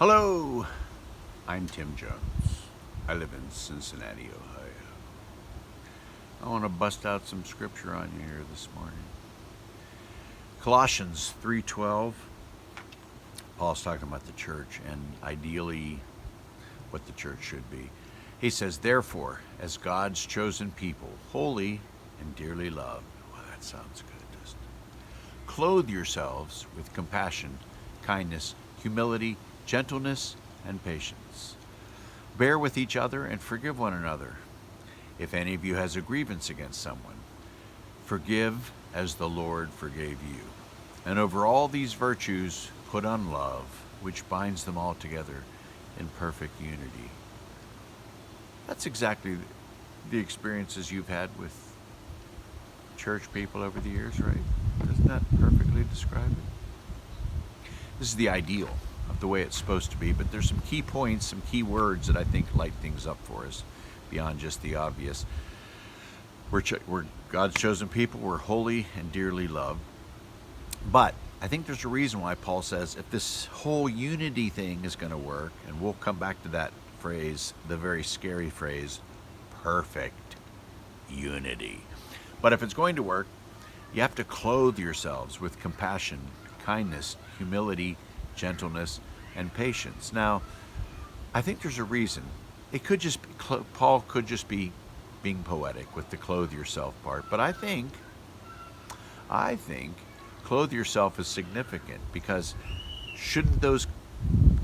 Hello, I'm Tim Jones. I live in Cincinnati, Ohio. I want to bust out some scripture on you here this morning. Colossians 3:12. Paul's talking about the church and ideally what the church should be. He says, "Therefore, as God's chosen people, holy and dearly loved." Well, that sounds good, doesn't it? Clothe yourselves with compassion, kindness, humility, gentleness, and patience. Bear with each other and forgive one another. If any of you has a grievance against someone, forgive as the Lord forgave you. And over all these virtues, put on love, which binds them all together in perfect unity. That's exactly the experiences you've had with church people over the years, right? Doesn't that perfectly describe it? This is the ideal of the way it's supposed to be, but there's some key points, some key words that I think light things up for us beyond just the obvious. We're God's chosen people, we're holy and dearly loved. But I think there's a reason why Paul says if this whole unity thing is going to work, and we'll come back to that phrase, the very scary phrase, perfect unity. But if it's going to work, you have to clothe yourselves with compassion, kindness, humility, gentleness, and patience. Now, I think there's a reason. It could just be, Paul could just be being poetic with the clothe yourself part, but I think clothe yourself is significant because shouldn't those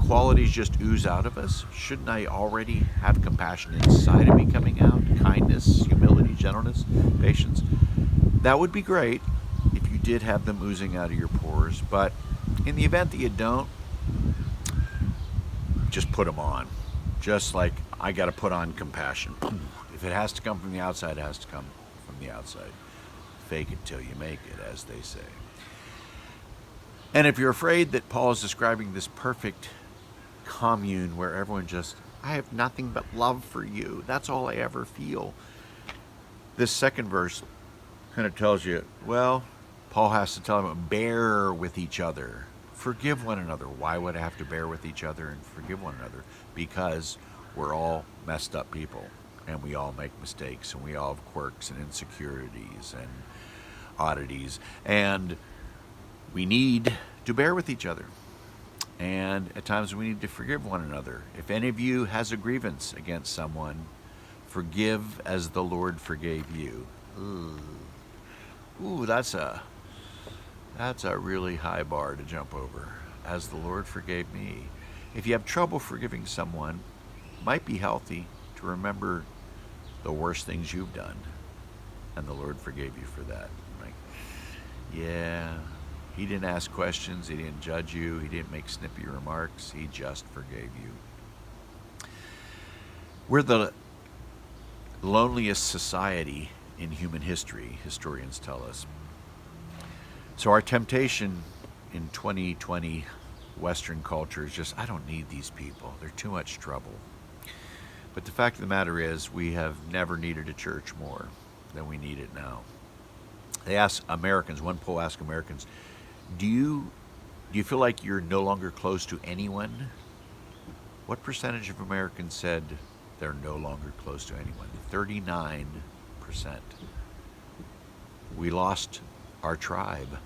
qualities just ooze out of us? Shouldn't I already have compassion inside of me coming out? Kindness, humility, gentleness, patience. That would be great if you did have them oozing out of your pores, but in the event that you don't, just put them on. Just like I got to put on compassion. If it has to come from the outside, it has to come from the outside. Fake it till you make it, as they say. And if you're afraid that Paul is describing this perfect commune where everyone just, I have nothing but love for you, that's all I ever feel. This second verse kind of tells you, well, Paul has to tell them, bear with each other. Forgive one another. Why would I have to bear with each other and forgive one another? Because we're all messed up people, and we all make mistakes, and we all have quirks and insecurities and oddities, and we need to bear with each other. And at times we need to forgive one another. If any of you has a grievance against someone, forgive as the Lord forgave you. Ooh, that's a really high bar to jump over. As the Lord forgave me. If you have trouble forgiving someone, it might be healthy to remember the worst things you've done, and the Lord forgave you for that. Like, yeah, He didn't ask questions, He didn't judge you, He didn't make snippy remarks, He just forgave you. We're the loneliest society in human history, historians tell us. So our temptation in 2020 Western culture is just, I don't need these people. They're too much trouble. But the fact of the matter is, we have never needed a church more than we need it now. They ask Americans, one poll asked Americans, do you feel like you're no longer close to anyone? What percentage of Americans said they're no longer close to anyone? 39%. We lost our tribe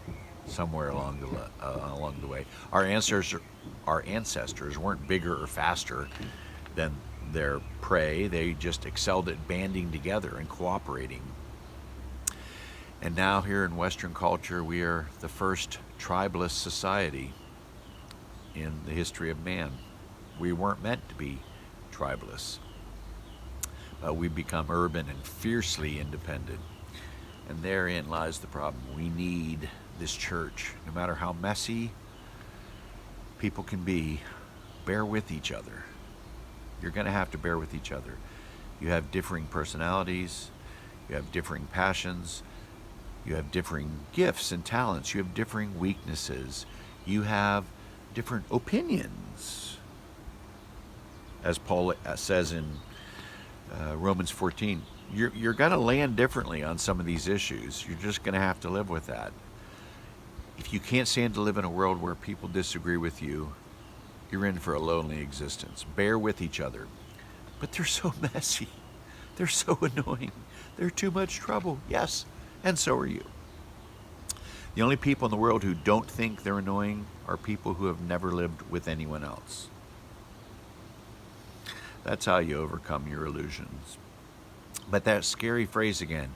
somewhere along the way. Our ancestors weren't bigger or faster than their prey. They just excelled at banding together and cooperating. And now here in Western culture, we are the first tribeless society in the history of man. We weren't meant to be tribeless. We've become urban and fiercely independent. And therein lies the problem. We need this church. No matter how messy people can be, bear with each other. You're going to have to bear with each other. You have differing personalities. You have differing passions. You have differing gifts and talents. You have differing weaknesses. You have different opinions. As Paul says in Romans 14, you're going to land differently on some of these issues. You're just going to have to live with that. If you can't stand to live in a world where people disagree with you, you're in for a lonely existence. Bear with each other. But they're so messy. They're so annoying. They're too much trouble. Yes, and so are you. The only people in the world who don't think they're annoying are people who have never lived with anyone else. That's how you overcome your illusions. But that scary phrase again,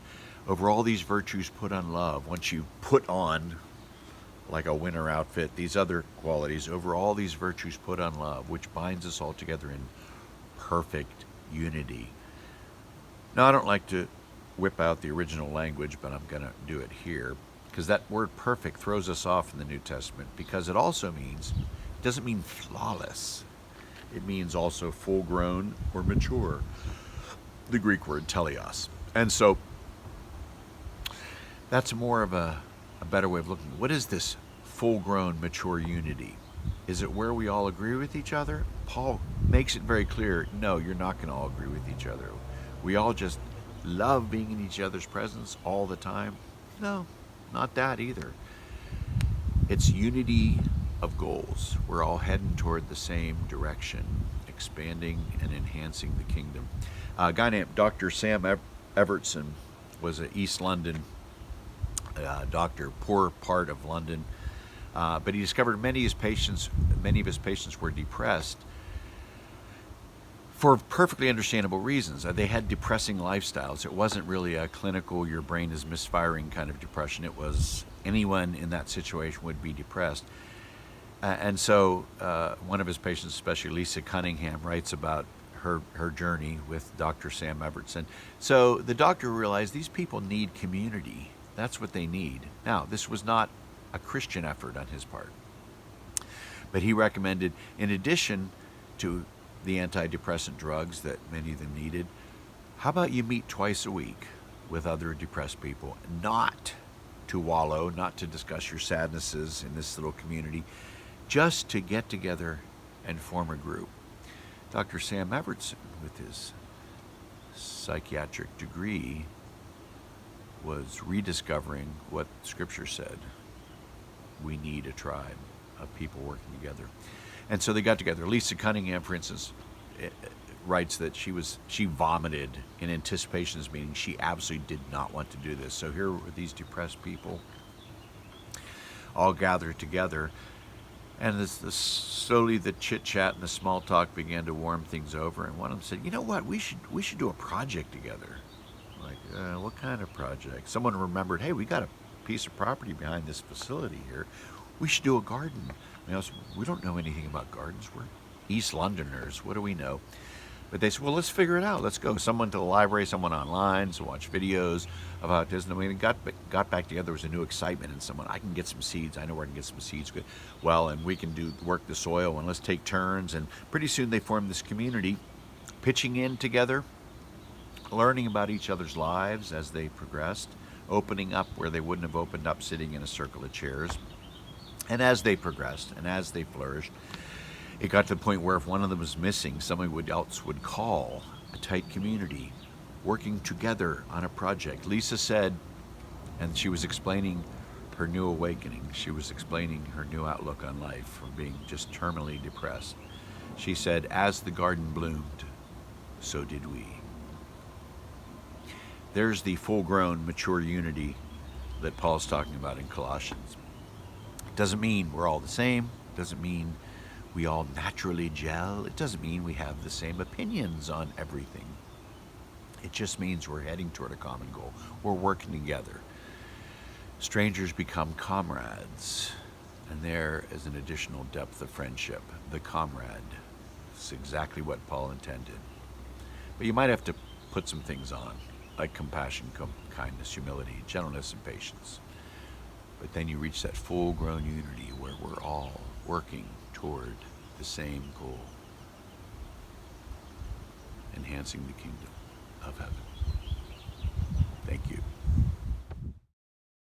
over all these virtues put on love. Once you put on, like a winter outfit, these other qualities, over all these virtues put on love, which binds us all together in perfect unity. Now, I don't like to whip out the original language, but I'm going to do it here, because that word perfect throws us off in the New Testament, because it also means, it doesn't mean flawless. It means also full grown or mature. The Greek word teleos. And so that's more of a better way of looking. What is this full grown mature unity? Is it where we all agree with each other? Paul makes it very clear, no, you're not going to all agree with each other. We all just love being in each other's presence all the time. No, not that either. It's unity of goals. We're all heading toward the same direction, expanding and enhancing the kingdom. A guy named Dr. Sam Evertson was an East London doctor, poor part of London, but he discovered many of his patients were depressed for perfectly understandable reasons. They had depressing lifestyles. It wasn't really a clinical, your brain is misfiring kind of depression. It was anyone in that situation would be depressed. And so one of his patients, especially Lisa Cunningham, writes about her journey with Dr. Sam Evertson. So the doctor realized these people need community. That's what they need. Now, this was not a Christian effort on his part. But he recommended, in addition to the antidepressant drugs that many of them needed, how about you meet twice a week with other depressed people, not to wallow, not to discuss your sadnesses in this little community, just to get together and form a group. Dr. Sam Evertson, with his psychiatric degree, was rediscovering what Scripture said. We need a tribe of people working together. And so they got together. Lisa Cunningham, for instance, writes that she vomited in anticipation of this meeting. She absolutely did not want to do this. So here were these depressed people all gathered together. And slowly the chit-chat and the small talk began to warm things over. And one of them said, you know what, we should do a project together. Like, what kind of project? Someone remembered, hey, we got a piece of property behind this facility here. We should do a garden. We don't know anything about gardens. We're East Londoners. What do we know? But they said, well, let's figure it out. Let's go. Someone to the library, someone online, so watch videos about this. And we got back together. There was a new excitement in someone. I can get some seeds. I know where I can get some seeds. Good. Well, and we can work the soil, and let's take turns. And pretty soon they formed this community, pitching in together, learning about each other's lives as they progressed, opening up where they wouldn't have opened up sitting in a circle of chairs. And as they progressed and as they flourished, it got to the point where if one of them was missing, somebody else would call. A tight community working together on a project. Lisa said, and she was explaining her new awakening. She was explaining her new outlook on life from being just terminally depressed. She said, as the garden bloomed, so did we. There's the full-grown, mature unity that Paul's talking about in Colossians. It doesn't mean we're all the same. It doesn't mean we all naturally gel. It doesn't mean we have the same opinions on everything. It just means we're heading toward a common goal. We're working together. Strangers become comrades, and there is an additional depth of friendship. The comrade. It's exactly what Paul intended. But you might have to put some things on, like compassion, kindness, humility, gentleness, and patience. But then you reach that full-grown unity where we're all working toward the same goal, enhancing the kingdom of heaven. Thank you.